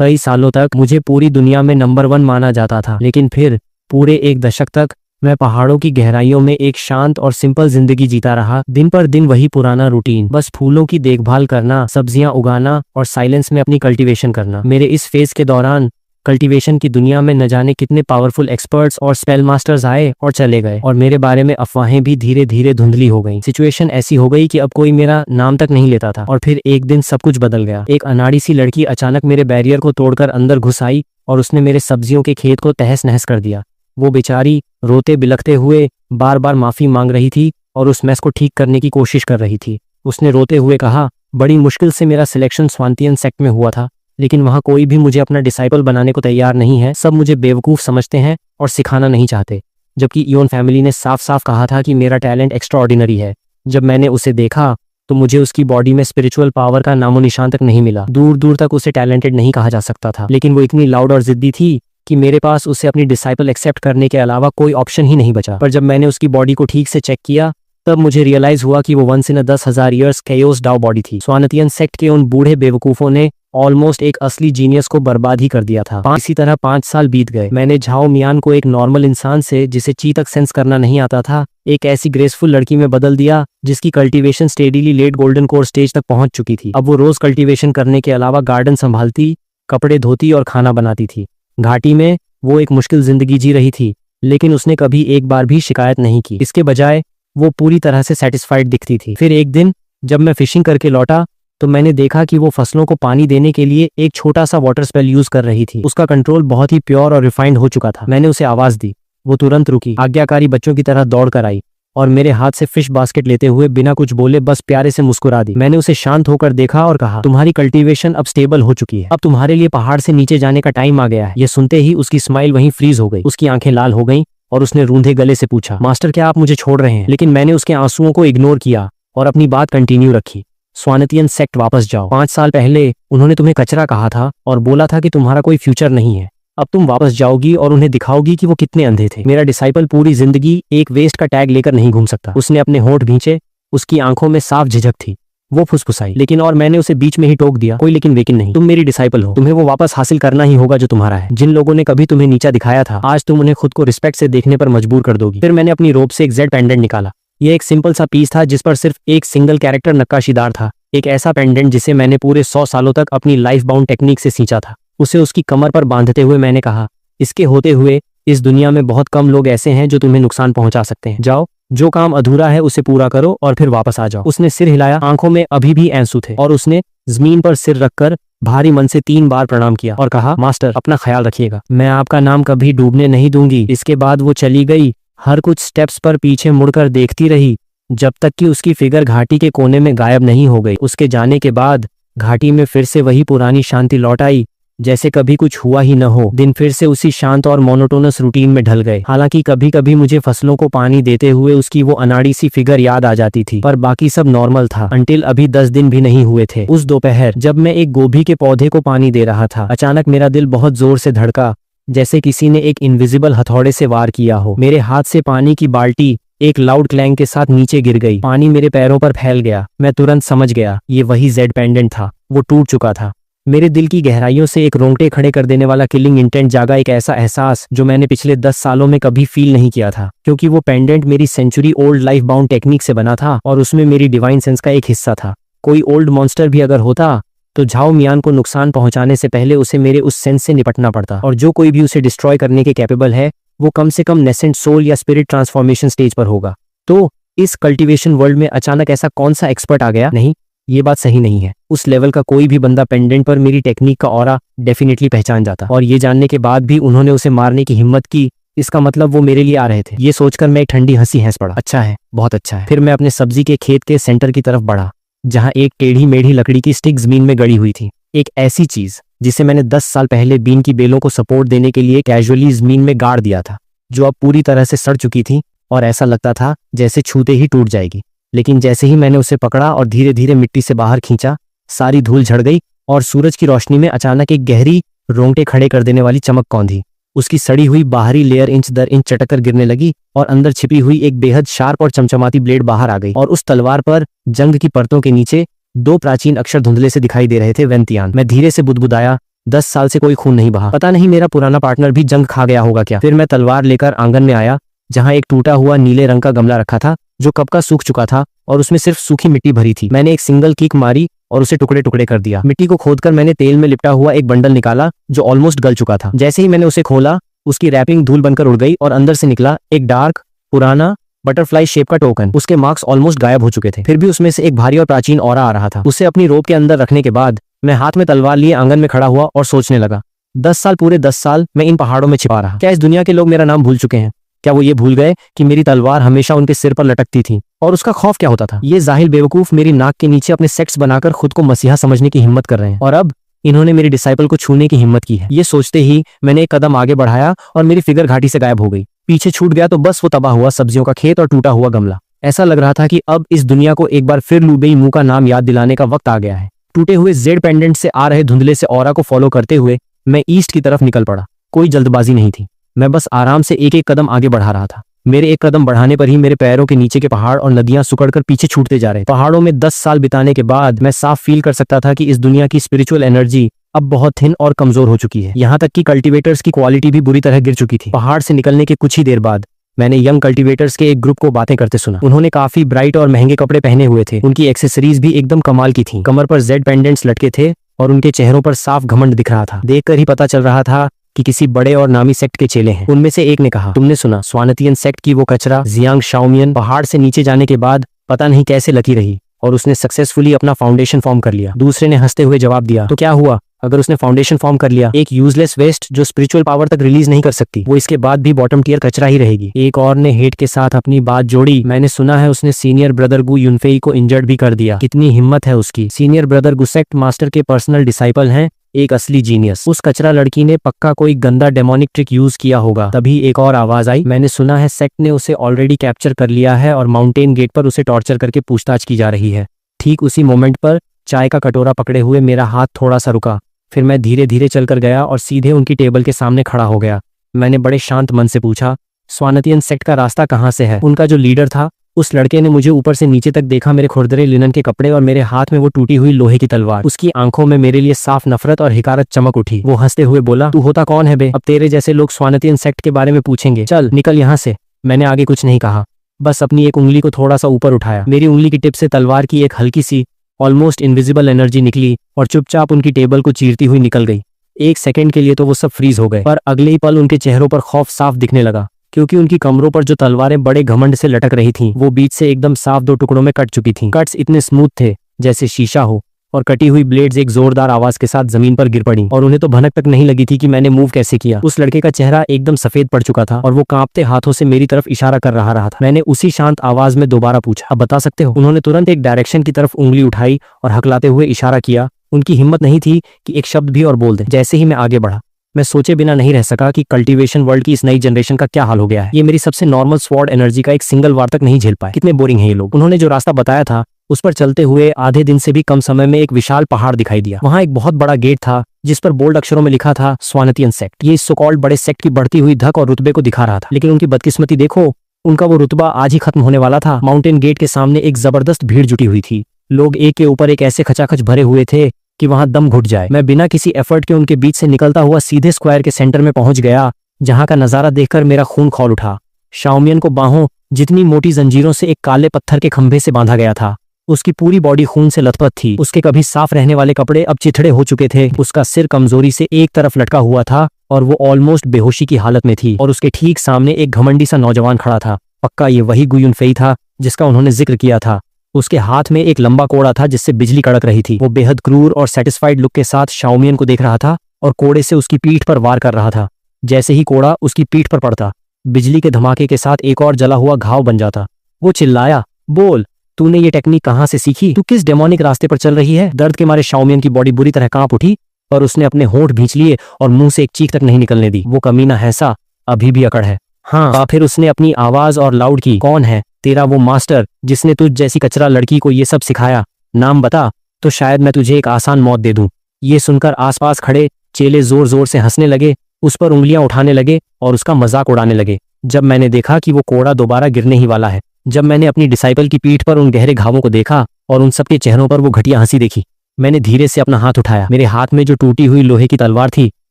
कई सालों तक मुझे पूरी दुनिया में नंबर 1 माना जाता था, लेकिन फिर पूरे 1 दशक तक मैं पहाड़ों की गहराइयों में एक शांत और सिंपल जिंदगी जीता रहा। दिन पर दिन वही पुराना रूटीन, बस फूलों की देखभाल करना, सब्जियां उगाना और साइलेंस में अपनी कल्टीवेशन करना। मेरे इस फेज के दौरान कल्टीवेशन की दुनिया में न जाने कितने पावरफुल एक्सपर्ट्स और स्पेल मास्टर्स आए और चले गए, और मेरे बारे में अफवाहें भी धीरे धीरे धुंधली हो गई। सिचुएशन ऐसी हो गई कि अब कोई मेरा नाम तक नहीं लेता था। और फिर एक दिन सब कुछ बदल गया। एक अनाड़ी सी लड़की अचानक मेरे बैरियर को तोड़कर अंदर घुस आई और उसने मेरे सब्जियों के खेत को तहस नहस कर दिया। वो बेचारी रोते बिलखते हुए बार बार माफी मांग रही थी और उस मैस को ठीक करने की कोशिश कर रही थी। उसने रोते हुए कहा, बड़ी मुश्किल से मेरा सिलेक्शन स्वांतियन सेक्ट में हुआ था, लेकिन वहाँ कोई भी मुझे अपना डिसाइपल बनाने को तैयार नहीं है। सब मुझे बेवकूफ़ समझते हैं और सिखाना नहीं चाहते, जबकि इयोन फैमिली ने साफ साफ कहा था कि मेरा टैलेंट एक्स्ट्राऑर्डिनरी है। जब मैंने उसे देखा तो मुझे उसकी बॉडी में स्पिरिचुअल पावर का नामो निशान तक नहीं मिला। दूर दूर तक उसे टैलेंटेड नहीं कहा जा सकता था, लेकिन वो इतनी लाउड और जिद्दी थी कि मेरे पास उसे अपनी डिसाइपल एक्सेप्ट करने के अलावा कोई ऑप्शन ही नहीं बचा। पर जब मैंने उसकी बॉडी को ठीक से चेक किया, तब मुझे रियलाइज हुआ कि वो 1 in 10,000 years chaos Dow body थी। स्वानतियन सेक्ट के उन बूढ़े बेवकूफों ने ऑलमोस्ट एक असली जीनियस को बर्बाद ही कर दिया था। इसी तरह 5 साल बीत गए। मैंने झाओ मियान को एक नॉर्मल इंसान से, जिसे ची तक सेंस करना नहीं आता था, एक ऐसी ग्रेसफुल लड़की में बदल दिया जिसकी cultivation steadily late golden core stage तक पहुंच चुकी थी। अब वो रोज कल्टीवेशन करने के अलावा गार्डन संभालती, कपड़े धोती और खाना बनाती थी। घाटी में वो एक मुश्किल जिंदगी जी रही थी, लेकिन उसने कभी एक बार भी शिकायत नहीं की। इसके बजाय वो पूरी तरह से सेटिस्फाइड दिखती थी। फिर एक दिन जब मैं फिशिंग करके लौटा तो मैंने देखा कि वो फसलों को पानी देने के लिए एक छोटा सा वाटर स्पेल यूज कर रही थी। उसका कंट्रोल बहुत ही प्योर और रिफाइंड हो चुका था। मैंने उसे आवाज दी, वो तुरंत रुकी, आज्ञाकारी बच्चों की तरह दौड़ कर आई और मेरे हाथ से फिश बास्केट लेते हुए बिना कुछ बोले बस प्यारे से मुस्कुरा दी। मैंने उसे शांत होकर देखा और कहा, तुम्हारी कल्टीवेशन अब स्टेबल हो चुकी है, अब तुम्हारे लिए पहाड़ से नीचे जाने का टाइम आ गया है। ये सुनते ही उसकी स्माइल वहीं फ्रीज हो गई, उसकी आंखें लाल हो गईं और उसने रूंधे गले से पूछा, मास्टर क्या आप मुझे छोड़ रहे हैं? लेकिन मैंने उसके आंसुओं को इग्नोर किया और अपनी बात कंटिन्यू रखी। स्वानतियन सेक्ट वापस जाओ। 5 साल पहले उन्होंने तुम्हें कचरा कहा था और बोला था कि तुम्हारा कोई फ्यूचर नहीं है। अब तुम वापस जाओगी और उन्हें दिखाओगी कि वो कितने अंधे थे। मेरा डिसाइपल पूरी जिंदगी एक वेस्ट का टैग लेकर नहीं घूम सकता। उसने अपने होंठ भींचे, उसकी आंखों में साफ झिझक थी। वो फुसफुसाई, लेकिन, और मैंने उसे बीच में ही टोक दिया, कोई लेकिन वेकिन नहीं। तुम मेरी डिसाइपल हो, तुम्हें वो वापस हासिल करना ही होगा जो तुम्हारा है। जिन लोगों ने कभी तुम्हें नीचा दिखाया था, आज तुम उन्हें खुद को रिस्पेक्ट से देखने पर मजबूर कर दोगी। फिर मैंने अपनी रोब से एक जेड पेंडेंट निकाला। यह एक सिंपल सा पीस था जिस पर सिर्फ एक सिंगल कैरेक्टर नक्काशीदार था। एक ऐसा पेंडेंट जिसे मैंने पूरे 100 सालों तक अपनी लाइफ बाउंड टेक्निक से सींचा था। उसे उसकी कमर पर बांधते हुए मैंने कहा, इसके होते हुए इस दुनिया में बहुत कम लोग ऐसे हैं जो तुम्हें नुकसान पहुंचा सकते हैं। जाओ, जो काम अधूरा है उसे पूरा करो और फिर वापस आ जाओ। उसने सिर हिलाया, आंखों में अभी भी आंसू थे, और उसने जमीन पर सिर रखकर भारी मन से 3 बार प्रणाम किया और कहा, मास्टर अपना ख्याल रखिएगा, मैं आपका नाम कभी डूबने नहीं दूंगी। इसके बाद वो चली गई, हर कुछ स्टेप्स पर पीछे मुड़कर देखती रही जब तक कि उसकी फिगर घाटी के कोने में गायब नहीं हो गई। उसके जाने के बाद घाटी में फिर से वही पुरानी शांति लौट आई, जैसे कभी कुछ हुआ ही न हो। दिन फिर से उसी शांत और मोनोटोनस रूटीन में ढल गए। हालांकि कभी कभी मुझे फसलों को पानी देते हुए उसकी वो अनाड़ी सी फिगर याद आ जाती थी, पर बाकी सब नॉर्मल था अंटिल अभी 10 दिन भी नहीं हुए थे। उस दोपहर जब मैं एक गोभी के पौधे को पानी दे रहा था, अचानक मेरा दिल बहुत जोर से धड़का, जैसे किसी ने एक इनविजिबल हथौड़े से वार किया हो। मेरे हाथ से पानी की बाल्टी एक लाउड क्लैंग के साथ नीचे गिर गई। पानी मेरे पैरों पर फैल गया। मैं तुरंत समझ गया, ये वही जेड पेंडेंट था। वो टूट चुका था। मेरे दिल की गहराइयों से एक रोंगटे खड़े कर देने वाला किलिंग इंटेंट जागा, एक ऐसा एहसास जो मैंने पिछले 10 सालों में कभी फील नहीं किया था, क्योंकि वो पेंडेंट मेरी century old life bound technique से बना था और उसमें मेरी डिवाइन सेंस का एक हिस्सा था। कोई ओल्ड मॉन्स्टर भी अगर होता तो झाओ मियान को नुकसान पहुंचाने से पहले उसे मेरे उस सेंस से निपटना पड़ता, और जो कोई भी उसे डिस्ट्रॉय करने के कैपेबल है वो कम से कम नेसेंट सोल या स्पिरिट ट्रांसफॉर्मेशन स्टेज पर होगा। तो इस कल्टीवेशन वर्ल्ड में अचानक ऐसा कौन सा एक्सपर्ट आ गया? नहीं, ये बात सही नहीं है। उस लेवल का कोई भी बंदा पेंडेंट पर मेरी टेक्निक का ऑरा डेफिनेटली पहचान जाता, और ये जानने के बाद भी उन्होंने उसे मारने की हिम्मत की, इसका मतलब वो मेरे लिए आ रहे थे। ये सोचकर मैं एक ठंडी हंसी हंस पड़ा। अच्छा है, बहुत अच्छा है। फिर मैं अपने सब्जी के खेत के सेंटर की तरफ बढ़ा, जहां एक टेढ़ी मेढ़ी लकड़ी की स्टिक जमीन में गड़ी हुई थी। एक ऐसी चीज जिसे मैंने 10 साल पहले बीन की बेलों को सपोर्ट देने के लिए कैजुअली जमीन में गाड़ दिया था, जो अब पूरी तरह से सड़ चुकी थी और ऐसा लगता था जैसे छूते ही टूट जाएगी। लेकिन जैसे ही मैंने उसे पकड़ा और धीरे धीरे मिट्टी से बाहर खींचा, सारी धूल झड़ गई और सूरज की रोशनी में अचानक एक गहरी, रोंगटे खड़े कर देने वाली चमक कौंधी। उसकी सड़ी हुई बाहरी लेयर इंच दर इंच चटक गिरने लगी और अंदर छिपी हुई एक बेहद शार्प और चमचमाती ब्लेड बाहर आ गई। और उस तलवार पर जंग की परतों के नीचे 2 प्राचीन अक्षर धुंधले से दिखाई दे रहे थे, वेंतियान। मैं धीरे से बुदबुदाया, 10 साल से कोई खून नहीं बहा। पता नहीं मेरा पुराना पार्टनर भी जंग खा गया होगा क्या। फिर मैं तलवार लेकर आंगन में आया, जहाँ एक टूटा हुआ नीले रंग का गमला रखा था जो कब का सूख चुका था और उसमें सिर्फ सूखी मिट्टी भरी थी। मैंने एक सिंगल किक मारी और उसे टुकड़े टुकड़े कर दिया। मिट्टी को खोदकर मैंने तेल में लिपटा हुआ एक बंडल निकाला जो ऑलमोस्ट गल चुका था। जैसे ही मैंने उसे खोला, उसकी रैपिंग धूल बनकर उड़ गई और अंदर से निकला एक डार्क पुराना बटरफ्लाई शेप का टोकन। उसके मार्क्स ऑलमोस्ट गायब हो चुके थे, फिर भी उसमें से एक भारी और प्राचीन ऑरा आ रहा था। उसे अपनी रोब के अंदर रखने के बाद मैं हाथ में तलवार लिए आंगन में खड़ा हुआ और सोचने लगा। 10 साल, पूरे 10 साल मैं इन पहाड़ों में छिपा रहा। क्या इस दुनिया के लोग मेरा नाम भूल चुके हैं? क्या वो ये भूल गए कि मेरी तलवार हमेशा उनके सिर पर लटकती थी? और उसका खौफ क्या होता था? ये जाहिल बेवकूफ मेरी नाक के नीचे अपने सेक्ट्स बनाकर खुद को मसीहा समझने की हिम्मत कर रहे हैं, और अब इन्होंने मेरी डिसाइपल को छूने की हिम्मत की है। ये सोचते ही मैंने एक कदम आगे बढ़ाया और मेरी फिगर घाटी से गायब हो गई। पीछे छूट गया तो बस वो तबाह हुआ सब्जियों का खेत और टूटा हुआ गमला। ऐसा लग रहा था कि अब इस दुनिया को एक बार फिर लुबेई मुंह का नाम याद दिलाने का वक्त आ गया है। टूटे हुए जेड पेंडेंट से आ रहे धुंधले से ऑरा को फॉलो करते हुए मैं ईस्ट की तरफ निकल पड़ा। कोई जल्दबाजी नहीं थी, मैं बस आराम से एक एक कदम आगे बढ़ा रहा था। मेरे एक कदम बढ़ाने पर ही मेरे पैरों के नीचे के पहाड़ और नदियां सुकड़कर पीछे छूटते जा रहे। पहाड़ों में 10 साल बिताने के बाद मैं साफ फील कर सकता था कि इस दुनिया की स्पिरिचुअल एनर्जी अब बहुत थिन और कमजोर हो चुकी है। यहाँ तक कि कल्टीवेटर्स की क्वालिटी भी बुरी तरह गिर चुकी थी। पहाड़ से निकलने के कुछ ही देर बाद मैंने यंग कल्टीवेटर्स के एक ग्रुप को बातें करते सुना। उन्होंने काफी ब्राइट और महंगे कपड़े पहने हुए थे। उनकी एक्सेसरीज भी एकदम कमाल की थी। कमर पर जेड पेंडेंट्स लटके थे और उनके चेहरों पर साफ घमंड दिख रहा था। देखकर ही पता चल रहा था कि किसी बड़े और नामी सेक्ट के चेले हैं। उनमें से एक ने कहा, तुमने सुना स्वानतियन सेक्ट की वो कचरा जियांग शाओमियन पहाड़ से नीचे जाने के बाद पता नहीं कैसे लकी रही और उसने सक्सेसफुली अपना फाउंडेशन फॉर्म कर लिया। दूसरे ने हंसते हुए जवाब दिया, तो क्या हुआ अगर उसने फाउंडेशन फॉर्म कर लिया? एक यूजलेस वेस्ट जो स्पिरिचुअल पावर तक रिलीज नहीं कर सकती, वो इसके बाद भी बॉटम टियर कचरा ही रहेगी। एक और ने हेट के साथ अपनी बात जोड़ी, मैंने सुना है उसने सीनियर ब्रदर गु युनफेई को इंजर्ड भी कर दिया। कितनी हिम्मत है उसकी। सीनियर ब्रदर गु सेक्ट मास्टर के पर्सनल डिसाइपल हैं, एक असली जीनियस। उस कचरा लड़की ने पक्का कोई गंदा डेमोनिक ट्रिक यूज किया होगा। तभी एक और आवाज आई, मैंने सुना है सेक्ट ने उसे ऑलरेडी कैप्चर कर लिया है और माउंटेन गेट पर उसे टॉर्चर करके पूछताछ की जा रही है। ठीक उसी मोमेंट पर चाय का कटोरा पकड़े हुए मेरा हाथ थोड़ा सा रुका। फिर मैं धीरे धीरे चलकर गया और सीधे उनकी टेबल के सामने खड़ा हो गया। मैंने बड़े शांत मन से पूछा, स्वानतियन सेक्ट का रास्ता कहाँ से है? उनका जो लीडर था उस लड़के ने मुझे ऊपर से नीचे तक देखा, मेरे खुरदरे लिनन के कपड़े और मेरे हाथ में वो टूटी हुई लोहे की तलवार। उसकी आंखों में मेरे लिए साफ नफरत और हिकारत चमक उठी। वो हंसते हुए बोला, तू होता कौन है बे? अब तेरे जैसे लोग स्वानतियन सेक्ट के बारे में पूछेंगे, चल निकल यहाँ से। मैंने आगे कुछ नहीं कहा, बस अपनी एक उंगली को थोड़ा सा ऊपर उठाया। मेरी उंगली की टिप से तलवार की एक हल्की सी ऑलमोस्ट इनविजिबल एनर्जी निकली और चुपचाप उनकी टेबल को चीरती हुई निकल गई। एक सेकंड के लिए तो वो सब फ्रीज हो गए, पर अगले ही पल उनके चेहरों पर खौफ साफ दिखने लगा, क्योंकि उनकी कमरों पर जो तलवारें बड़े घमंड से लटक रही थीं, वो बीच से एकदम साफ 2 टुकड़ों में कट चुकी थीं। कट्स इतने स्मूथ थे जैसे शीशा हो, और कटी हुई ब्लेड्स एक जोरदार आवाज के साथ जमीन पर गिर पड़ी, और उन्हें तो भनक तक नहीं लगी थी कि मैंने मूव कैसे किया। उस लड़के का चेहरा एकदम सफेद पड़ चुका था और वो कांपते हाथों से मेरी तरफ इशारा कर रहा था। मैंने उसी शांत आवाज में दोबारा पूछा, अब बता सकते हो? उन्होंने तुरंत एक डायरेक्शन की तरफ उंगली उठाई और हकलाते हुए इशारा किया। उनकी हिम्मत नहीं थी कि एक शब्द भी और बोल दे। जैसे ही मैं आगे बढ़ा, मैं सोचे बिना नहीं रह सका कि कल्टीवेशन वर्ल्ड की इस नई जनरेशन का क्या हाल हो गया है। ये मेरी सबसे नॉर्मल स्वॉर्ड एनर्जी का एक सिंगल वार तक नहीं झेल पाए। कितने बोरिंग हैं ये लोग। उन्होंने जो रास्ता बताया था उस पर चलते हुए आधे दिन से भी कम समय में एक विशाल पहाड़ दिखाई दिया। वहाँ एक बहुत बड़ा गेट था जिस पर बोल्ड अक्षरों में लिखा था स्वानतियन सेक्ट। ये इस सो कॉल्ड बड़े सेक्ट की बढ़ती हुई धक और रुतबे को दिखा रहा था, लेकिन उनकी बदकिस्मती देखो, उनका वो रुतबा आज ही खत्म होने वाला था। माउंटेन गेट के सामने एक जबरदस्त भीड़ जुटी हुई थी। लोग एक के ऊपर एक ऐसे खचाखच भरे हुए थे कि वहां दम घुट जाए। मैं बिना किसी एफर्ट के उनके बीच से निकलता हुआ सीधे स्क्वायर के सेंटर में पहुंच गया, जहां का नजारा देखकर मेरा खून खौल उठा। शाओमियन को बाहों जितनी मोटी जंजीरों से एक काले पत्थर के खंभे से बांधा गया था। उसकी पूरी बॉडी खून से लथपथ थी। उसके कभी साफ रहने वाले कपड़े अब चिथड़े हो चुके थे। उसका सिर कमजोरी से एक तरफ लटका हुआ था और वो ऑलमोस्ट बेहोशी की हालत में थी। और उसके ठीक सामने एक घमंडी सा नौजवान खड़ा था। पक्का ये वही गु युनफेई था जिसका उन्होंने जिक्र किया था। उसके हाथ में एक लंबा कोड़ा था जिससे बिजली कड़क रही थी। वो बेहद क्रूर और सेटिस्फाइड लुक के साथ शाओमियन को देख रहा था और कोड़े से उसकी पीठ पर वार कर रहा था। जैसे ही कोड़ा उसकी पीठ पर पड़ता, बिजली के धमाके के साथ एक और जला हुआ घाव बन जाता। वो चिल्लाया, बोल, तूने ये टेक्निक कहाँ से सीखी? तू किस डेमोनिक रास्ते पर चल रही है? दर्द के मारे शाओमियन की बॉडी बुरी तरह कांप उठी, पर उसने अपने होंठ भींच लिए और मुंह से एक चीख तक नहीं निकलने दी। वो कमीना हैसा अभी भी अकड़ है। हाँ, फिर उसने अपनी आवाज और लाउड की, कौन है तेरा वो मास्टर जिसने तुझ जैसी कचरा लड़की को ये सब सिखाया? नाम बता, तो शायद मैं तुझे एक आसान मौत दे दूं। ये सुनकर आसपास खड़े चेले जोर जोर से हंसने लगे, उस पर उंगलियां उठाने लगे और उसका मजाक उड़ाने लगे। जब मैंने देखा कि वो कोड़ा दोबारा गिरने ही वाला है, जब मैंने अपनी डिसाइपल की पीठ पर उन गहरे घावों को देखा और उन सबके चेहरों पर वो घटिया हंसी देखी, मैंने धीरे से अपना हाथ उठाया। मेरे हाथ में जो टूटी हुई लोहे की तलवार थी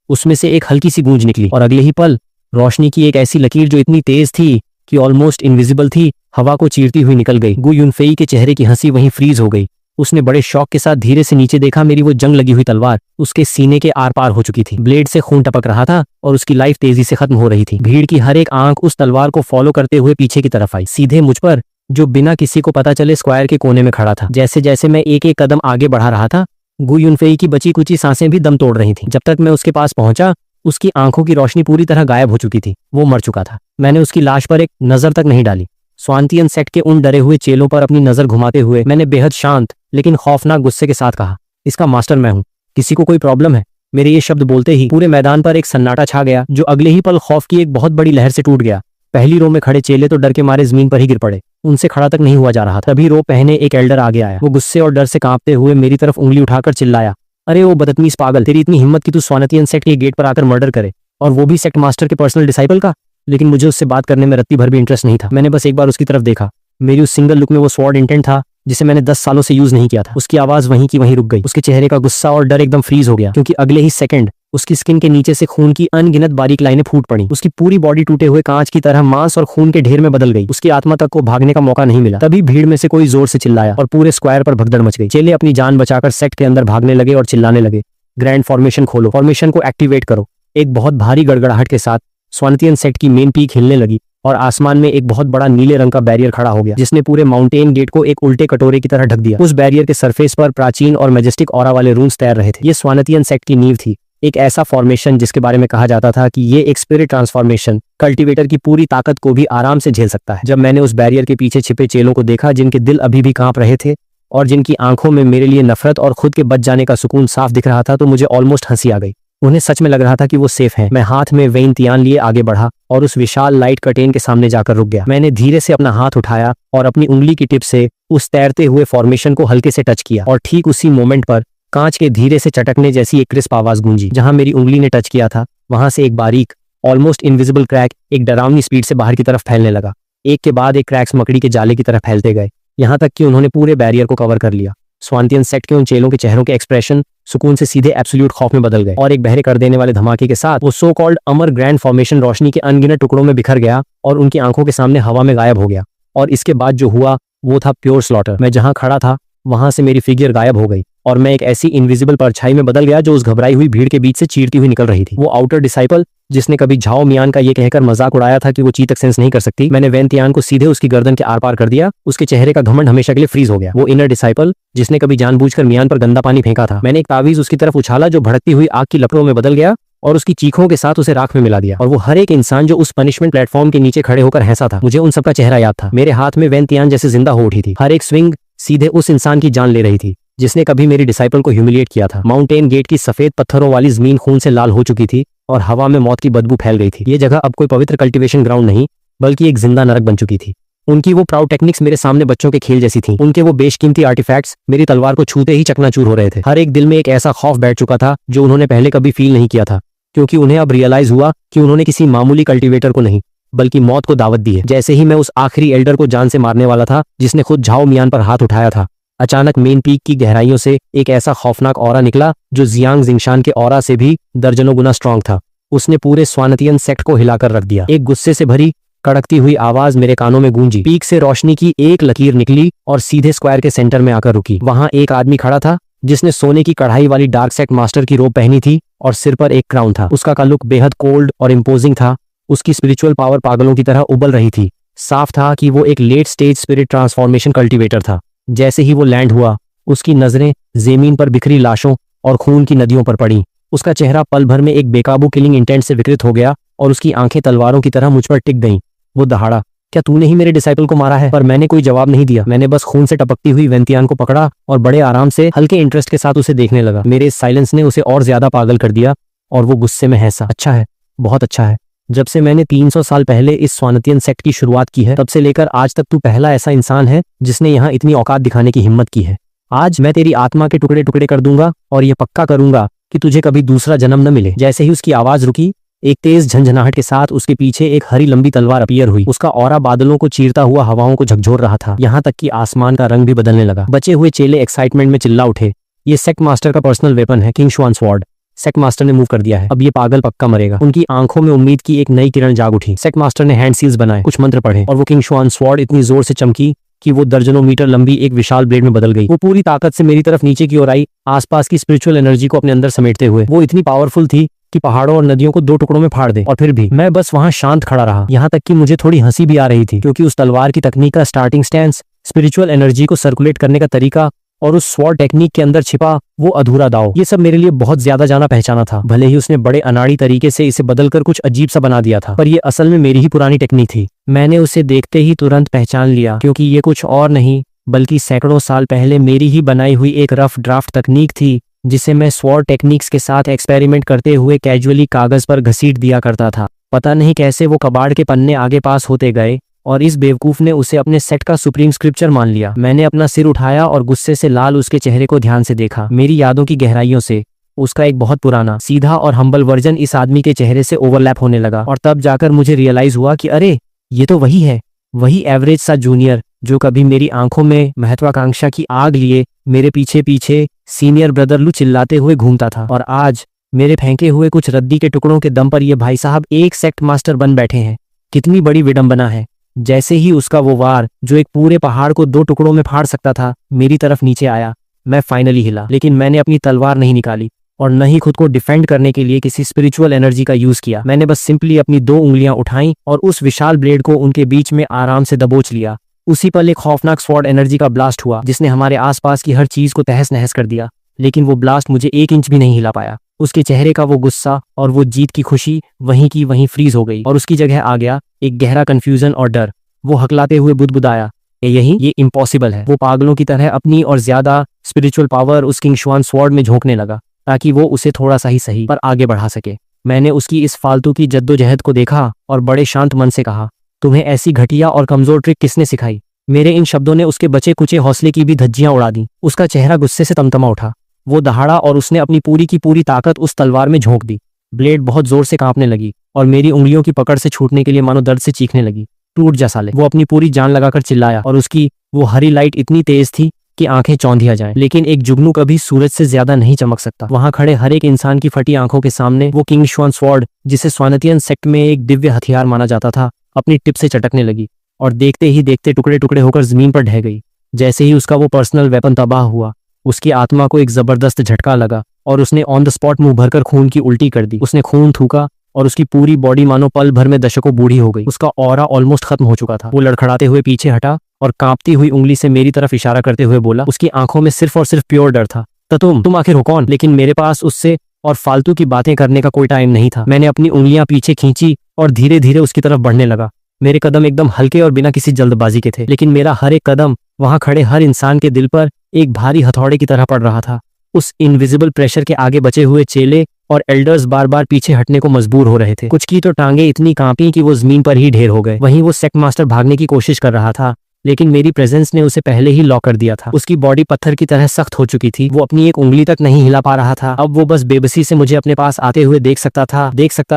उसमें से एक हल्की सी गूंज निकली और अगले ही पल रोशनी की एक ऐसी लकीर जो इतनी तेज थी कि ऑलमोस्ट इनविजिबल थी, हवा को चीरती हुई निकल गई। गु यूनफेई के चेहरे की हंसी वहीं फ्रीज हो गई। उसने बड़े शौक के साथ धीरे से नीचे देखा। मेरी वो जंग लगी हुई तलवार उसके सीने के आर पार हो चुकी थी। ब्लेड से खून टपक रहा था और उसकी लाइफ तेजी से खत्म हो रही थी। भीड़ की हर एक आंख उस तलवार को फॉलो करते हुए पीछे की तरफ आई, सीधे मुझ पर, जो बिना किसी को पता चले स्क्वायर के कोने में खड़ा था। जैसे जैसे मैं एक एक कदम आगे बढ़ा रहा था, गु यूनफेई की बची कुची सांसें भी दम तोड़ रही थीं। जब तक मैं उसके पास पहुंचा, उसकी आंखों की रोशनी पूरी तरह गायब हो चुकी थी। वो मर चुका था। मैंने उसकी लाश पर एक नजर तक नहीं डाली। स्वानतियन सेक्ट के उन डरे हुए चेलों पर अपनी नजर घुमाते हुए मैंने बेहद शांत लेकिन खौफनाक गुस्से के साथ कहा, इसका मास्टर मैं हूं। किसी को कोई प्रॉब्लम है? मेरे ये शब्द बोलते ही पूरे मैदान पर एक सन्नाटा छा गया, जो अगले ही पल खौफ की एक बहुत बड़ी लहर से टूट गया। पहली रो में खड़े चेले तो डर के मारे जमीन पर ही गिर पड़े। उनसे खड़ा तक नहीं हुआ जा रहा था। तभी रो पहने एक एल्डर आगे आया। वो गुस्से और डर से कांपते हुए मेरी तरफ उंगली उठाकर चिल्लाया, अरे वो बदतमीज पागल, तेरी इतनी हिम्मत कि तू स्वानतियन सेक्ट के गेट पर आकर मर्डर करे, और वो भी सेक्ट मास्टर के पर्सनल डिसाइपल का। लेकिन मुझे उससे बात करने में रत्ती भर भी इंटरेस्ट नहीं था। मैंने बस एक बार उसकी तरफ देखा। मेरी उस सिंगल लुक में वो स्वॉर्ड इंटेंट था जिसे मैंने 10 सालों से यूज नहीं किया था। उसकी आवाज वहीं की वहीं रुक गई। उसके चेहरे का गुस्सा और डर एकदम फ्रीज हो गया, क्योंकि अगले ही सेकंड उसकी स्किन के नीचे से खून की अनगिनत बारीक लाइनें फूट पड़ी। उसकी पूरी बॉडी टूटे हुए कांच की तरह मांस और खून के ढेर में बदल गई। उसकी आत्मा तक को भागने का मौका नहीं मिला। तभी भीड़ में से कोई जोर से चिल्लाया और पूरे स्क्वायर पर भगदड़ मच गई। चेले अपनी जान बचाकर सेक्ट के अंदर भागने लगे और चिल्लाने लगे, ग्रैंड फॉर्मेशन खोलो, फॉर्मेशन को एक्टिवेट करो। एक बहुत भारी गड़गड़ाहट के साथ स्वानतियन सेक्ट की मेन पीक हिलने लगी और आसमान में एक बहुत बड़ा नीले रंग का बैरियर खड़ा हो गया, जिसने पूरे माउंटेन गेट को एक उल्टे कटोरे की तरह ढक दिया। उस बैरियर के सरफेस पर प्राचीन और मैजेस्टिक ऑरा वाले रून्स तैर रहे थे। ये स्वानतियन सेक्ट की नींव थी, एक ऐसा फॉर्मेशन जिसके बारे में कहा जाता था कि ये एक स्पिरिट ट्रांसफॉर्मेशन कल्टीवेटर की पूरी ताकत को भी आराम से झेल सकता है। जब मैंने उस बैरियर के पीछे छिपे चेलों को देखा, जिनके दिल अभी भी कांप रहे थे और जिनकी आंखों में मेरे लिए नफरत और खुद के बच जाने का सुकून साफ दिख रहा था, तो मुझे ऑलमोस्ट हंसी आ गई। उन्हें सच में लग रहा था कि वो सेफ हैं। मैं हाथ में वेन तियान लिए आगे बढ़ा और उस विशाल लाइट कर्टेन के सामने जाकर रुक गया। मैंने धीरे से अपना हाथ उठाया और अपनी उंगली की टिप से उस तैरते हुए फॉर्मेशन को हल्के से टच किया, और ठीक उसी मोमेंट पर कांच के धीरे से चटकने जैसी एक क्रिस्प आवाज गूंजी। जहां मेरी उंगली ने टच किया था, वहां से एक बारीक ऑलमोस्ट इनविजिबल क्रैक एक डरावनी स्पीड से बाहर की तरफ फैलने लगा। एक के बाद एक क्रैक्स मकड़ी के जाले की तरफ फैलते गए, यहाँ तक कि उन्होंने पूरे बैरियर को कवर कर लिया। स्वानतियन सेक्ट के उन चेलों के चेहरों के एक्सप्रेशन सुकून से सीधे एब्सोल्यूट खौफ में बदल गए, और एक बहरे कर देने वाले धमाके के साथ वो सो कॉल्ड अमर ग्रैंड फॉर्मेशन रोशनी के अनगिनत टुकड़ों में बिखर गया और उनकी आंखों के सामने हवा में गायब हो गया। और इसके बाद जो हुआ वो था प्योर स्लॉटर। मैं जहां खड़ा था वहां से मेरी फिगर गायब हो गई और मैं एक ऐसी इनविजिबल परछाई में बदल गया जो उस घबराई हुई भीड़ के बीच से चीरती हुई निकल रही थी। वो आउटर डिसाइपल जिसने कभी झाओ मियान का ये कहकर मजाक उड़ाया था कि वो चीतक सेंस नहीं कर सकती, मैंने वेन तियान को सीधे उसकी गर्दन के आर पार कर दिया। उसके चेहरे का घमंड हमेशा के लिए फ्रीज हो गया। वो इनर डिसाइपल जिसने कभी जानबूझकर मियान पर गंदा पानी फेंका था, मैंने एक तावीज उसकी तरफ उछाला जो भड़कती हुई आग की लपटों में बदल गया और उसकी चीखों के साथ उसे राख में मिला दिया। और वो हर एक इंसान जो उस पनिशमेंट प्लेटफॉर्म के नीचे खड़े होकर हंसा था, मुझे उन सबका चेहरा याद था। मेरे हाथ में वेन तियान जैसे जिंदा हो उठी थी। हर एक स्विंग सीधे उस इंसान की जान ले रही थी जिसने कभी मेरी डिसाइपल को ह्यूमिलिएट किया था। माउंटेन गेट की सफेद पत्थरों वाली जमीन खून से लाल हो चुकी थी और हवा में मौत की बदबू फैल गई थी। ये जगह अब कोई पवित्र कल्टीवेशन ग्राउंड नहीं बल्कि एक जिंदा नरक बन चुकी थी। उनकी वो प्राउड टेक्निक्स मेरे सामने बच्चों के खेल जैसी थी। उनके वो बेशकीमती आर्टिफैक्ट्स मेरी तलवार को छूते ही चकनाचूर हो रहे थे। हर एक दिल में एक ऐसा खौफ बैठ चुका था जो उन्होंने पहले कभी फील नहीं किया था, क्योंकि उन्हें अब रियलाइज हुआ कि उन्होंने किसी मामूली कल्टीवेटर को नहीं बल्कि मौत को दावत दी है। जैसे ही मैं उस आखिरी एल्डर को जान से मारने वाला था जिसने खुद झाओ मियान पर हाथ उठाया था, अचानक मेन पीक की गहराइयों से एक ऐसा खौफनाक ऑरा निकला जो जियांग जिंगशान के ऑरा से भी दर्जनों गुना स्ट्रांग था। उसने पूरे स्वानतियन सेक्ट को हिलाकर रख दिया। एक गुस्से से भरी कड़कती हुई आवाज मेरे कानों में गूंजी। पीक से रोशनी की एक लकीर निकली और सीधे स्क्वायर के सेंटर में आकर रुकी। वहां एक आदमी खड़ा था जिसने सोने की कढ़ाई वाली डार्क सेक्ट मास्टर की रोब पहनी थी और सिर पर एक क्राउन था। उसका लुक बेहद कोल्ड और इम्पोजिंग था। उसकी स्पिरिचुअल पावर पागलों की तरह उबल रही थी। साफ था कि वो एक late stage spirit transformation cultivator था। जैसे ही वो लैंड हुआ, उसकी नजरें जमीन पर बिखरी लाशों और खून की नदियों पर पड़ी। उसका चेहरा पल भर में एक बेकाबू किलिंग इंटेंट से विकृत हो गया और उसकी आंखें तलवारों की तरह मुझ पर टिक गईं। वो दहाड़ा, क्या तूने ही मेरे डिसाइपल को मारा है? पर मैंने कोई जवाब नहीं दिया। मैंने बस खून से टपकती हुई वेंतियान को पकड़ा और बड़े आराम से हल्के इंटरेस्ट के साथ उसे देखने लगा। मेरे इस साइलेंस ने उसे और ज्यादा पागल कर दिया और वो गुस्से में हंसा। अच्छा है, बहुत अच्छा है। जब से मैंने 300 साल पहले इस स्वानतियन सेक्ट की शुरुआत की है, तब से लेकर आज तक तू पहला ऐसा इंसान है जिसने यहाँ इतनी औकात दिखाने की हिम्मत की है। आज मैं तेरी आत्मा के टुकड़े टुकड़े कर दूंगा और ये पक्का करूंगा कि तुझे कभी दूसरा जन्म न मिले। जैसे ही उसकी आवाज रुकी, एक तेज झंझनाहट के साथ उसके पीछे एक हरी लंबी तलवार अपीयर हुई। उसका ऑरा बादलों को चीरता हुआ हवाओं को झकझोर रहा था, यहाँ तक कि आसमान का रंग भी बदलने लगा। बचे हुए चेले एक्साइटमेंट में चिल्ला उठे, ये सेक्ट मास्टर का पर्सनल वेपन है, किंग शुआन स्वॉर्ड। सेक्ट मास्टर ने मूव कर दिया है, अब ये पागल पक्का मरेगा। उनकी आंखों में उम्मीद की एक नई किरण जाग उठी। सेक्ट मास्टर ने हैंड सील्स बनाए, कुछ मंत्र पढ़े और वो किंग शुआन स्वॉर्ड इतनी जोर से चमकी कि वो दर्जनों मीटर लंबी एक विशाल ब्लेड में बदल गई। वो पूरी ताकत से मेरी तरफ नीचे की ओर आई, आसपास की स्पिरिचुअल एनर्जी को अपने अंदर समेटते हुए। वो इतनी पावरफुल थी कि पहाड़ों और नदियों को दो टुकड़ों में फाड़ दे। और फिर भी मैं बस वहां शांत खड़ा रहा, यहाँ तक कि मुझे थोड़ी हंसी भी आ रही थी, क्योंकि उस तलवार की तकनीक का स्टार्टिंग स्टैंस, स्पिरिचुअल एनर्जी को सर्कुलेट करने का तरीका और उस स्वॉर्ड टेक्निक के अंदर छिपा वो अधूरा दाव, ये सब मेरे लिए बहुत ज्यादा जाना पहचाना था। भले ही उसने बड़े अनाड़ी तरीके से इसे बदलकर कुछ अजीब सा बना दिया था, पर ये असल में मेरी ही पुरानी टेक्निक थी। मैंने उसे देखते ही तुरंत पहचान लिया, क्योंकि ये कुछ और नहीं बल्कि सैकड़ों साल पहले मेरी ही बनाई हुई एक रफ ड्राफ्ट तकनीक थी, जिसे मैं स्वॉर्ड टेक्निक्स के साथ एक्सपेरिमेंट करते हुए कैजुअली कागज पर घसीट दिया करता था। पता नहीं कैसे वो कबाड़ के पन्ने आगे पास होते गए और इस बेवकूफ ने उसे अपने सेट का सुप्रीम स्क्रिप्चर मान लिया। मैंने अपना सिर उठाया और गुस्से से लाल उसके चेहरे को ध्यान से देखा। मेरी यादों की गहराइयों से उसका एक बहुत पुराना, सीधा और हम्बल वर्जन इस आदमी के चेहरे से ओवरलैप होने लगा। और तब जाकर मुझे रियलाइज हुआ कि अरे, ये तो वही है, वही एवरेज सा जूनियर जो कभी मेरी आंखों में महत्वाकांक्षा की आग लिए मेरे पीछे पीछे सीनियर ब्रदर लू चिल्लाते हुए घूमता था। और आज मेरे फेंके हुए कुछ रद्दी के टुकड़ों के दम पर ये भाई साहब एक सेक्ट मास्टर बन बैठे हैं। कितनी बड़ी विडंबना है। जैसे ही उसका वो वार, जो एक पूरे पहाड़ को दो टुकड़ों में फाड़ सकता था, मेरी तरफ नीचे आया, मैं फाइनली हिला। लेकिन मैंने अपनी तलवार नहीं निकाली और न ही खुद को डिफेंड करने के लिए किसी स्पिरिचुअल एनर्जी का यूज किया। मैंने बस सिंपली अपनी दो उंगलियां उठाई और उस विशाल ब्लेड को उनके बीच में आराम से दबोच लिया। उसी पल एक खौफनाक स्वॉर्ड एनर्जी का ब्लास्ट हुआ, जिसने हमारे आसपास की हर चीज को तहस नहस कर दिया। लेकिन वो ब्लास्ट मुझे 1 इंच भी नहीं हिला पाया। उसके चेहरे का वो गुस्सा और वो जीत की खुशी वहीं की वहीं फ्रीज हो गई और उसकी जगह आ गया एक गहरा कंफ्यूजन और डर। वो हकलाते हुए बुदबुदाया, ये इम्पॉसिबल है। वो पागलों की तरह अपनी और ज्यादा स्पिरिचुअल पावर उस किंग शुआन स्वॉर्ड में झोंकने लगा, ताकि वो उसे थोड़ा सा ही सही पर आगे बढ़ा सके। मैंने उसकी इस फालतू की जद्दोजहद को देखा और बड़े शांत मन से कहा, तुम्हें ऐसी घटिया और कमजोर ट्रिक किसने सिखाई? मेरे इन शब्दों ने उसके बचे कुचे हौसले की भी धज्जियां उड़ा दी। उसका चेहरा गुस्से से तमतमा उठा। वो दहाड़ा और उसने अपनी पूरी की पूरी ताकत उस तलवार में झोंक दी। ब्लेड बहुत जोर से कांपने लगी और मेरी उंगलियों की पकड़ से छूटने के लिए मानो दर्द से चीखने लगी। टूट जा साले, वो अपनी पूरी जान लगाकर चिल्लाया और उसकी वो हरी लाइट इतनी तेज थी कि आंखें चौंधिया जाएं। लेकिन एक जुगनू कभी सूरज से ज्यादा नहीं चमक सकता। वहां खड़े हर एक इंसान की फटी आंखों के सामने वो किंग शुआन स्वॉर्ड, जिसे स्वानतियन सेक्ट में एक दिव्य हथियार माना जाता था, अपनी टिप से चटकने लगी और देखते ही देखते टुकड़े टुकड़े होकर जमीन पर ढह गई। जैसे ही उसका वो पर्सनल वेपन तबाह हुआ, उसकी आत्मा को एक जबरदस्त झटका लगा और उसने ऑन द स्पॉट मुंह भरकर खून की उल्टी कर दी। उसने खून थूका और उसकी पूरी बॉडी मानो पल भर में दशकों बूढ़ी हो गई। उसका ऑरा ऑलमोस्ट खत्म हो चुका था। वो लड़खड़ाते हुए पीछे हटा और कांपती हुई उंगली से मेरी तरफ इशारा करते हुए बोला। उसकी आंखों में सिर्फ और सिर्फ प्योर डर था। तो तुम आखिर हो कौन? लेकिन मेरे पास उससे और फालतू की बातें करने का कोई टाइम नहीं था। मैंने अपनी उंगलियां पीछे खींची और धीरे धीरे उसकी तरफ बढ़ने लगा। मेरे कदम एकदम हल्के और बिना किसी जल्दबाजी के थे, लेकिन मेरा हर एक कदम वहां खड़े हर इंसान के दिल पर एक भारी हथौड़े की तरह पड़ रहा था। उस इनविजिबल प्रेशर के आगे बचे हुए चेले और एल्डर्स बार बार पीछे हटने को मजबूर हो रहे थे। कुछ की तो टांगे इतनी कांपी कि वो जमीन पर ही ढेर हो गए। वहीं वो सेक्ट मास्टर भागने की कोशिश कर रहा था, लेकिन मेरी प्रेजेंस ने उसे पहले ही लॉक कर दिया था। उसकी बॉडी पत्थर की तरह सख्त हो चुकी थी। वो अपनी एक उंगली तक नहीं हिला पा रहा था। अब वो बस बेबसी से मुझे अपने पास आते हुए देख सकता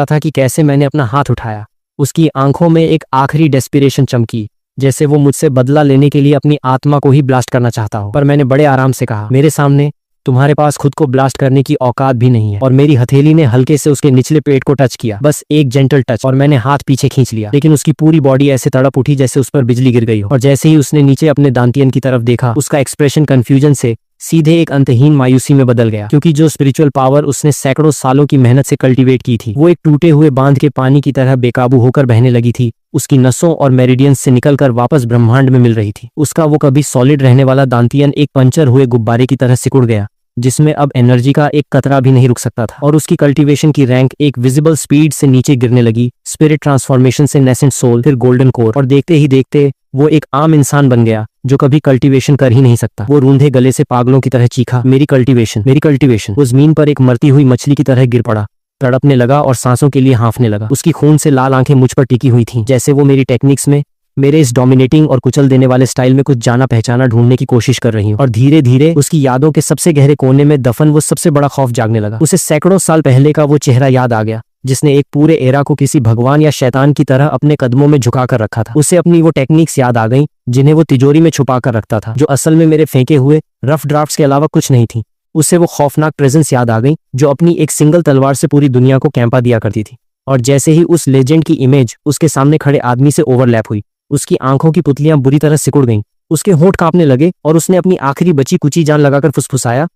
था कि कैसे मैंने अपना हाथ उठाया। उसकी आंखों में एक आखिरी डेस्पिरेशन चमकी, जैसे वो मुझसे बदला लेने के लिए अपनी आत्मा को ही ब्लास्ट करना चाहता हो। पर मैंने बड़े आराम से कहा, मेरे सामने तुम्हारे पास खुद को ब्लास्ट करने की औकात भी नहीं है। और मेरी हथेली ने हल्के से उसके निचले पेट को टच किया, बस एक जेंटल टच, और मैंने हाथ पीछे खींच लिया। लेकिन उसकी पूरी बॉडी ऐसे तड़प उठी जैसे उस पर बिजली गिर गई हो। और जैसे ही उसने नीचे अपने दांतियन की तरफ देखा, उसका एक्सप्रेशन कंफ्यूजन से सीधे एक अंतहीन मायूसी में बदल गया, क्योंकि जो स्पिरिचुअल पावर उसने सैकड़ों सालों की मेहनत से कल्टीवेट की थी, वो एक टूटे हुए बांध के पानी की तरह बेकाबू होकर बहने लगी थी। उसकी नसों और मेरिडियंस से निकलकर वापस ब्रह्मांड में मिल रही थी। उसका वो कभी सॉलिड रहने वाला दांतियन एक पंचर हुए गुब्बारे की तरह सिकुड़ गया, जिसमें अब एनर्जी का एक कतरा भी नहीं रुक सकता था। और उसकी कल्टीवेशन की रैंक एक विजिबल स्पीड से नीचे गिरने लगी। स्पिरिट ट्रांसफॉर्मेशन से नेसेंट सोल, फिर गोल्डन कोर, और देखते ही देखते वो एक आम इंसान बन गया जो कभी कल्टीवेशन कर ही नहीं सकता। वो रूंधे गले से पागलों की तरह चीखा, मेरी कल्टीवेशन। वो जमीन पर एक मरती हुई मछली की तरह गिर पड़ा, तड़पने लगा और सांसों के लिए हाँफने लगा। उसकी खून से लाल आंखें मुझ पर टिकी हुई थीं, जैसे वो मेरी टेक्निक्स में, मेरे इस डोमिनेटिंग और कुचल देने वाले स्टाइल में कुछ जाना पहचाना ढूंढने की कोशिश कर रही हूँ। और धीरे धीरे उसकी यादों के सबसे गहरे कोने में दफन वो सबसे बड़ा खौफ जागने लगा। उसे सैकड़ों साल पहले का वो चेहरा याद आ गया, जिसने एक पूरे एरा को किसी भगवान या शैतान की तरह अपने कदमों में झुका कर रखा था। उसे अपनी वो टेक्निक्स याद आ गई, जिन्हें वो तिजोरी में छुपा कर रखता था, जो असल में मेरे फेंके हुए रफ ड्राफ्ट्स के अलावा कुछ नहीं थी। उसे वो खौफनाक प्रेजेंस याद आ गई जो अपनी एक सिंगल तलवार से पूरी दुनिया को कैंपा दिया करती थी। और जैसे ही उस लेजेंड की इमेज उसके सामने खड़े आदमी से ओवरलैप हुई, उसकी आंखों की पुतलियां बुरी तरह सिकुड़ गईं, उसके होंठ कांपने लगे और उसने अपनी आखिरी बची कुची जान लगाकर फुसफुसाया,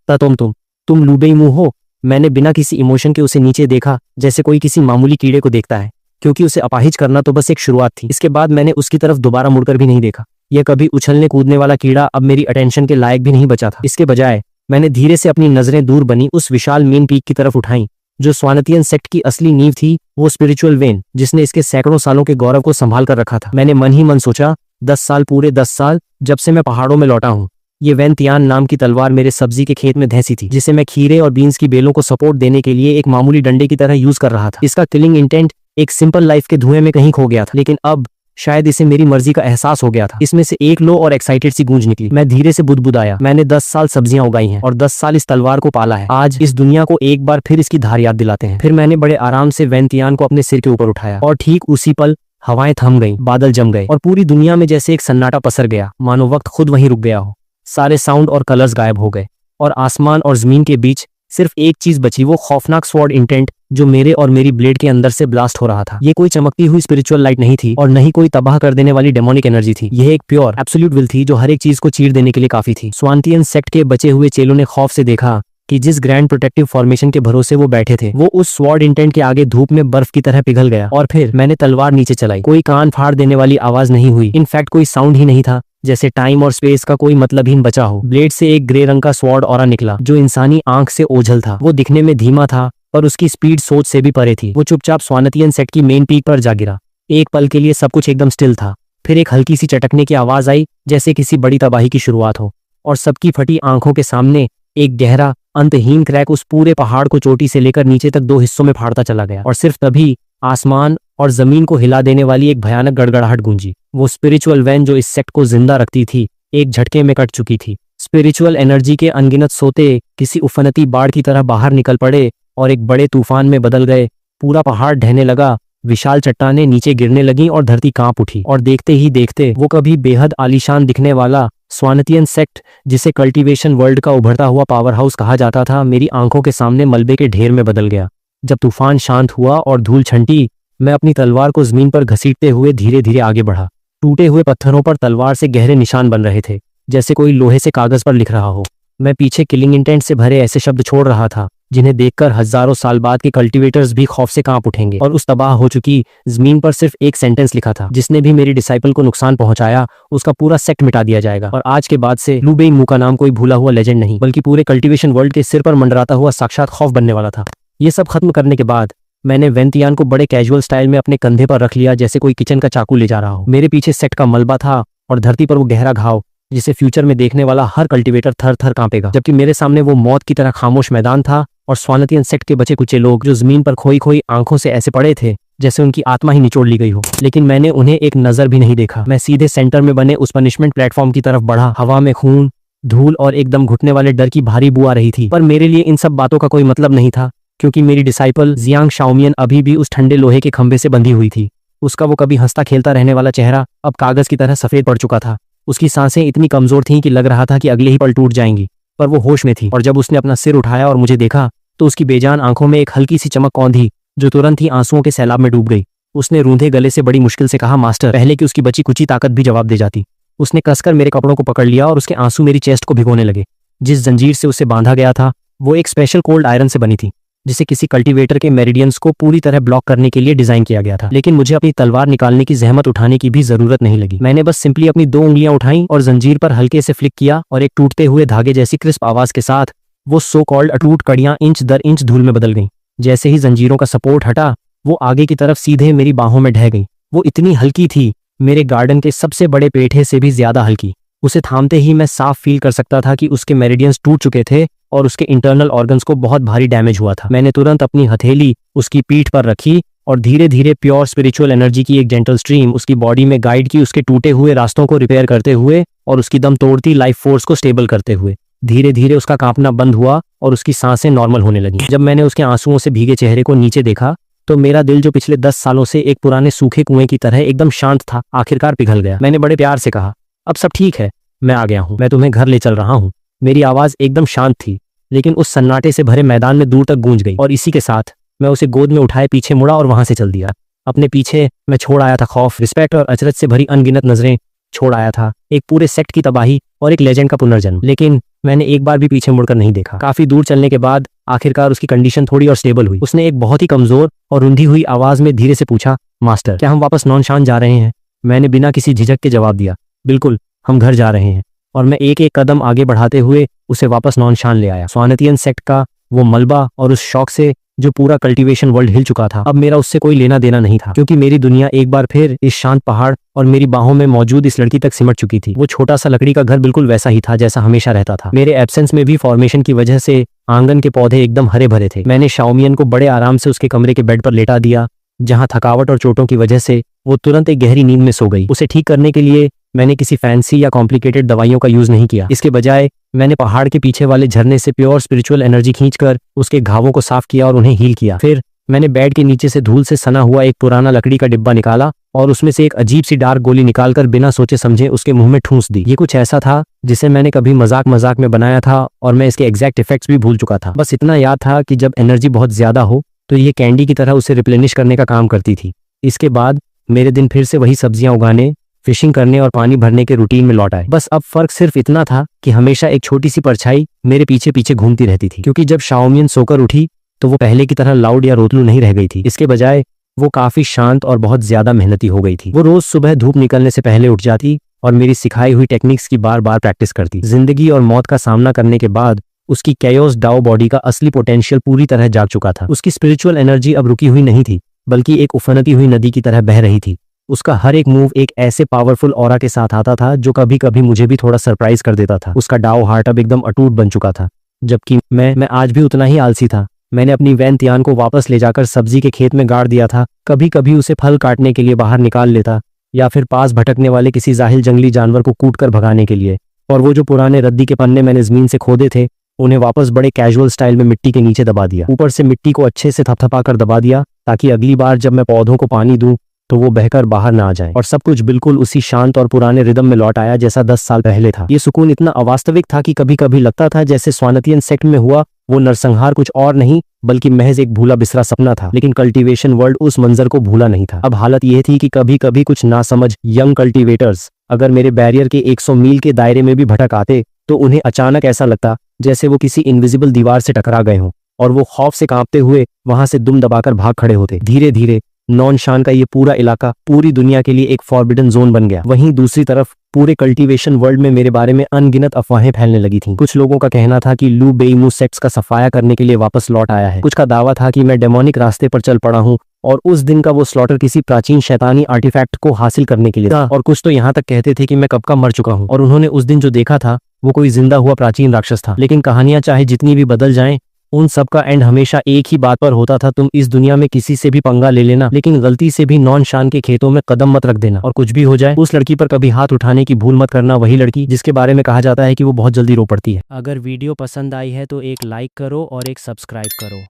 तुम लू बेई मुंह हो। मैंने बिना किसी इमोशन के उसे नीचे देखा, जैसे कोई किसी मामूली कीड़े को देखता है, क्योंकि उसे अपाहिज करना तो बस एक शुरुआत थी। इसके बाद मैंने उसकी तरफ दोबारा मुड़कर भी नहीं देखा। यह कभी उछलने कूदने वाला कीड़ा अब मेरी अटेंशन के लायक भी नहीं बचा था। इसके बजाय मैंने धीरे से अपनी नजरें दूर बनी उस विशाल मेन पीक की तरफ उठाई, जो स्वानतियन सेक्ट की असली नींव थी, वो स्पिरिचुअल वेन जिसने इसके सैकड़ों सालों के गौरव को संभाल कर रखा था। मैंने मन ही मन सोचा, 10 साल, पूरे 10 साल जब से मैं पहाड़ों में लौटा हूँ, ये वैन तियान नाम की तलवार मेरे सब्जी के खेत में धंसी थी, जिसे मैं खीरे और बीन्स की बेलों को सपोर्ट देने के लिए एक मामूली डंडे की तरह यूज कर रहा था। इसका किलिंग इंटेंट एक सिंपल लाइफ के धुएं में कहीं खो गया था, लेकिन अब शायद इसे मेरी मर्जी का एहसास हो गया था। इसमें से एक लो और एक्साइटेड सी गूंज निकली। मैं धीरे से बुदबुदाया, मैंने 10 साल सब्जियां उगाई हैं और 10 साल इस तलवार को पाला है। आज इस दुनिया को एक बार फिर इसकी धार याद दिलाते हैं। फिर मैंने बड़े आराम से वैन तियान को अपने सिर के ऊपर उठाया और ठीक उसी पल हवाएं थम गईं, बादल जम गए और पूरी दुनिया में जैसे एक सन्नाटा पसर गया, मानो वक्त खुद वहीं रुक गया हो। सारे साउंड और कलर्स गायब हो गए और आसमान और जमीन के बीच सिर्फ एक चीज बची, वो खौफनाक स्वॉर्ड इंटेंट जो मेरे और मेरी ब्लेड के अंदर से ब्लास्ट हो रहा था। ये कोई चमकती हुई स्पिरिचुअल लाइट नहीं थी और न ही कोई तबाह कर देने वाली डेमोनिक एनर्जी थी। यह एक प्योर एब्सोल्यूट विल थी जो हर एक चीज को चीर देने के लिए काफी थी। स्वानतियन सेक्ट के बचे हुए चेलों ने खौफ से देखा कि जिस ग्रैंड प्रोटेक्टिव फॉर्मेशन के भरोसे वो बैठे थे, वो उस स्वॉर्ड इंटेंट के आगे धूप में बर्फ की तरह पिघल गया। और फिर मैंने तलवार नीचे चलाई। कोई कान फाड़ देने वाली आवाज नहीं हुई, इनफैक्ट कोई साउंड ही नहीं था, जैसे टाइम और स्पेस का कोई मतलब ही बचा हो। ब्लेड से एक ग्रे रंग का स्वॉर्ड ऑरा निकला जो इंसानी आंख से ओझल था। वो दिखने में धीमा था पर उसकी स्पीड सोच से भी परे थी। वो चुपचाप स्वानतियन सेक्ट की मेन पीक पर जा गिरा। एक पल के लिए सब कुछ एकदम स्टिल था। फिर एक हल्की सी चटकने की आवाज आई, जैसे किसी बड़ी तबाही की शुरुआत हो, और सबकी फटी आंखों के सामने एक गहरा अंतहीन क्रैक उस पूरे पहाड़ को चोटी से लेकर नीचे तक 2 हिस्सों में फाड़ता चला गया। और सिर्फ तभी आसमान और जमीन को हिला देने वाली एक भयानक गड़गड़ाहट गूंजी। वो स्पिरिचुअल वैन जो इस सेक्ट को जिंदा रखती थी, एक झटके में कट चुकी थी। स्पिरिचुअल एनर्जी के अनगिनत सोते किसी उफनती बाढ़ की तरह बाहर निकल पड़े और एक बड़े तूफान में बदल गए। पूरा पहाड़ ढहने लगा, विशाल चट्टानें नीचे गिरने लगीं और धरती कांप उठी। और देखते ही देखते वो कभी बेहद आलीशान दिखने वाला स्वानतियन सेक्ट, जिसे कल्टीवेशन वर्ल्ड का उभरता हुआ पावर हाउस कहा जाता था, मेरी आंखों के सामने मलबे के ढेर में बदल गया। जब तूफान शांत हुआ और धूल छंटी, मैं अपनी तलवार को जमीन पर घसीटते हुए धीरे धीरे आगे बढ़ा। टूटे हुए पत्थरों पर तलवार से गहरे निशान बन रहे थे, जैसे कोई लोहे से कागज पर लिख रहा हो। मैं पीछे किलिंग इंटेंट से भरे ऐसे शब्द छोड़ रहा था जिन्हें देखकर हजारों साल बाद के कल्टीवेटर्स भी खौफ से कांप उठेंगे। और उस तबाह हो चुकी जमीन पर सिर्फ एक सेंटेंस लिखा था, जिसने भी मेरी डिसाइपल को नुकसान पहुंचाया उसका पूरा सेक्ट मिटा दिया जाएगा। और आज के बाद से लू बेई मू का नाम कोई भूला हुआ लेजेंड नहीं, बल्कि पूरे कल्टीवेशन वर्ल्ड के सिर पर मंडराता हुआ साक्षात खौफ बनने वाला था। ये सब खत्म करने के बाद मैंने वैन तियान को बड़े कैजुअल स्टाइल में अपने कंधे पर रख लिया, जैसे कोई किचन का चाकू ले जा रहा हो। मेरे पीछे सेक्ट का मलबा था और धरती पर वो गहरा घाव जिसे फ्यूचर में देखने वाला हर कल्टीवेटर थर थर कांपेगा। जबकि मेरे सामने वो मौत की तरह खामोश मैदान था और स्वानतियन सेक्ट के बचे कुचे लोग जो जमीन पर खोई खोई आंखों से ऐसे पड़े थे जैसे उनकी आत्मा ही निचोड़ ली गई हो। लेकिन मैंने उन्हें एक नजर भी नहीं देखा। मैं सीधे सेंटर में बने उस पनिशमेंट प्लेटफॉर्म की तरफ बढ़ा। हवा में खून, धूल और एकदम घुटने वाले डर की भारी बू आ रही थी, पर मेरे लिए इन सब बातों का कोई मतलब नहीं था, क्योंकि मेरी डिसाइपल जियांग शाओमियन अभी भी उस ठंडे लोहे के खंभे से बंधी हुई थी। उसका वो कभी हंसता खेलता रहने वाला चेहरा अब कागज की तरह सफेद पड़ चुका था। उसकी सांसें इतनी कमजोर थीं कि लग रहा था कि अगले ही पल टूट जाएंगी, पर वो होश में थी। और जब उसने अपना सिर उठाया और मुझे देखा तो उसकी बेजान आंखों में एक हल्की सी चमक कौंधी जो तुरंत ही आंसुओं के सैलाब में डूब गई। उसने रूंधे गले से बड़ी मुश्किल से कहा, मास्टर, पहले कि उसकी बची कुची ताकत भी जवाब दे जाती। उसने कसकर मेरे कपड़ों को पकड़ लिया और उसके आंसू मेरी चेस्ट को भिगोने लगे। जिस जंजीर से उसे बांधा गया था वो एक स्पेशल कोल्ड आयरन से बनी थी, जिसे किसी कल्टीवेटर के मेरिडियंस को पूरी तरह ब्लॉक करने के लिए डिजाइन किया गया था। लेकिन मुझे अपनी तलवार निकालने की जहमत उठाने की भी जरूरत नहीं लगी। मैंने बस सिंपली अपनी 2 उंगलियां उठाई और जंजीर पर हल्के से फ्लिक किया और एक टूटते हुए धागे जैसी क्रिस्प आवाज के साथ वो सो कॉल्ड अटूट कड़ियां इंच दर इंच धूल में बदल गईं। जैसे ही जंजीरों का सपोर्ट हटा वो आगे की तरफ सीधे मेरी बाहों में ढह गई। वो इतनी हल्की थी, मेरे गार्डन के सबसे बड़े पेठे से भी ज्यादा हल्की। उसे थामते ही मैं साफ फील कर सकता था कि उसके मेरिडियंस टूट चुके थे और उसके इंटरनल ऑर्गन्स को बहुत भारी डैमेज हुआ था। मैंने तुरंत अपनी हथेली उसकी पीठ पर रखी और धीरे धीरे प्योर स्पिरिचुअल एनर्जी की एक जेंटल स्ट्रीम उसकी बॉडी में गाइड की, उसके टूटे हुए रास्तों को रिपेयर करते हुए और उसकी दम तोड़ती लाइफ फोर्स को स्टेबल करते हुए। धीरे धीरे उसका कांपना बंद हुआ और उसकी सांसें नॉर्मल होने लगी। जब मैंने उसके आंसुओं से भीगे चेहरे को नीचे देखा तो मेरा दिल, जो पिछले 10 सालों से एक पुराने सूखे कुएं की तरह एकदम शांत था, आखिरकार पिघल गया। मैंने बड़े प्यार से कहा, अब सब ठीक है, मैं आ गया हूँ, मैं तुम्हें घर ले चल रहा हूँ। मेरी आवाज एकदम शांत थी, लेकिन उस सन्नाटे से भरे मैदान में दूर तक गूंज गई और इसी के साथ मैं उसे गोद में उठाए पीछे मुड़ा और वहां से चल दिया। अपने पीछे मैं छोड़ आया था खौफ, रिस्पेक्ट और अचरज से भरी अनगिनत नजरें छोड़ आया था, एक पूरे सेक्ट की तबाही और एक लेजेंड का पुनर्जन्म। लेकिन मैंने एक बार भी पीछे मुड़कर नहीं देखा। काफी दूर चलने के बाद आखिरकार उसकी कंडीशन थोड़ी और स्टेबल हुई। उसने एक बहुत ही कमजोर और रुंधी हुई आवाज में धीरे से पूछा, मास्टर क्या हम वापस नॉनशान जा रहे हैं? मैंने बिना किसी झिझक के जवाब दिया, बिल्कुल, हम घर जा रहे हैं। और मैं एक एक कदम आगे बढ़ाते हुए उसे वापस नॉनशान ले आया। स्वानतियन सेक्ट का वो मलबा और उस शौक से जो पूरा कल्टीवेशन वर्ल्ड हिल चुका था, अब मेरा उससे कोई लेना देना नहीं था, क्योंकि मेरी दुनिया एक बार फिर इस शांत पहाड़ और मेरी बाहों में मौजूद इस लड़की तक सिमट चुकी थी। वो छोटा सा लकड़ी का घर बिल्कुल वैसा ही था जैसा हमेशा रहता था। मेरे एब्सेंस में भी फॉर्मेशन की वजह से आंगन के पौधे एकदम हरे भरे थे। मैंने शाओमियन को बड़े आराम से उसके कमरे के बेड पर लेटा दिया, जहां थकावट और चोटों की वजह से वो तुरंत एक गहरी नींद में सो गई। उसे ठीक करने के लिए मैंने किसी फैंसी या कॉम्प्लिकेटेड दवाइयों का यूज नहीं किया। इसके बजाय मैंने पहाड़ के पीछे वाले झरने से प्योर स्पिरिचुअल एनर्जी खींचकर उसके घावों को साफ किया और उन्हें हील किया। फिर मैंने बेड के नीचे से धूल से सना हुआ एक पुराना लकड़ी का डिब्बा निकाला और उसमें से एक अजीब सी डार्क गोली निकालकर बिना सोचे समझे उसके मुंह में ठूंस दी। ये कुछ ऐसा था जिसे मैंने कभी मजाक मजाक में बनाया था और मैं इसके एग्जैक्ट इफेक्ट्स भी भूल चुका था। बस इतना याद था कि जब एनर्जी बहुत ज्यादा हो तो ये कैंडी की तरह उसे रिप्लेनिश करने का काम करती थी। इसके बाद मेरे दिन फिर से वही सब्जियां उगाने, फिशिंग करने और पानी भरने के रूटीन में लौट आए। बस अब फर्क सिर्फ इतना था कि हमेशा एक छोटी सी परछाई मेरे पीछे पीछे घूमती रहती थी, क्योंकि जब शाओमियन सोकर उठी तो वो पहले की तरह लाउड या रोतलू नहीं रह गई थी। इसके बजाय वो काफी शांत और बहुत ज्यादा मेहनती हो गई थी। वो रोज सुबह धूप निकलने से पहले उठ जाती और मेरी सिखाई हुई टेक्निक्स की बार बार प्रैक्टिस करती। जिंदगी और मौत का सामना करने के बाद उसकी कैयोस डाओ बॉडी का असली पोटेंशियल पूरी तरह जाग चुका था। उसकी स्पिरिचुअल एनर्जी अब रुकी हुई नहीं थी, बल्कि एक उफनती हुई नदी की तरह बह रही थी। उसका हर एक मूव एक ऐसे पावरफुल ऑरा के साथ आता था जो कभी कभी मुझे भी थोड़ा सरप्राइज कर देता था। उसका डाओ हार्ट अब एकदम अटूट बन चुका था, जबकि मैं आज भी उतना ही आलसी था। मैंने अपनी वैन तियान को वापस ले जाकर सब्जी के खेत में गाड़ दिया था। कभी कभी उसे फल काटने के लिए बाहर निकाल लेता या फिर पास भटकने वाले किसी जाहिल जंगली जानवर को कूट कर भगाने के लिए। और वो जो पुराने रद्दी के पन्ने मैंने जमीन से खोदे थे, उन्हें वापस बड़े कैजुअल स्टाइल में मिट्टी के नीचे दबा दिया। ऊपर से मिट्टी को अच्छे से थपथपा कर दबा दिया ताकि अगली बार जब मैं पौधों को पानी दूं तो वो बहकर बाहर ना आ जाए। और सब कुछ बिल्कुल उसी शांत और पुराने रिदम में लौट आया जैसा 10 साल पहले था। ये सुकून इतना अवास्तविक था कि कभी कभी लगता था जैसे स्वानतियन सेक्ट में हुआ वो नरसंहार कुछ और नहीं बल्कि महज एक भूला बिसरा सपना था। लेकिन कल्टीवेशन वर्ल्ड उस मंजर को भूला नहीं था। अब हालत यह थी कि कभी कभी कुछ नासमझ यंग कल्टीवेटर्स अगर मेरे बैरियर के 100 मील के दायरे में भी भटक आते तो उन्हें अचानक ऐसा लगता जैसे वो किसी इनविजिबल दीवार से टकरा गए हों और वो खौफ से कांपते हुए वहां से दुम दबाकर भाग खड़े होते। धीरे धीरे नॉनशान का ये पूरा इलाका पूरी दुनिया के लिए एक फॉरबिडन जोन बन गया। वहीं दूसरी तरफ पूरे कल्टीवेशन वर्ल्ड में मेरे बारे में अनगिनत अफवाहें फैलने लगी थीं। कुछ लोगों का कहना था कि लू बेईमू सेक्ट्स का सफाया करने के लिए वापस लौट आया है। कुछ का दावा था कि मैं डेमोनिक रास्ते पर चल पड़ा हूँ और उस दिन का वो स्लॉटर किसी प्राचीन शैतानी आर्टिफैक्ट को हासिल करने के लिए था। और कुछ तो यहाँ तक कहते थे कि मैं कब का मर चुका हूँ और उन्होंने उस दिन जो देखा था वो कोई जिंदा हुआ प्राचीन राक्षस था। लेकिन कहानियां चाहे जितनी भी बदल जाएं, उन सब का एंड हमेशा एक ही बात पर होता था, तुम इस दुनिया में किसी से भी पंगा ले लेना लेकिन गलती से भी नॉनशान के खेतों में कदम मत रख देना। और कुछ भी हो जाए उस लड़की पर कभी हाथ उठाने की भूल मत करना, वही लड़की जिसके बारे में कहा जाता है कि वो बहुत जल्दी रो पड़ती है। अगर वीडियो पसंद आई है तो एक लाइक करो और एक सब्सक्राइब करो।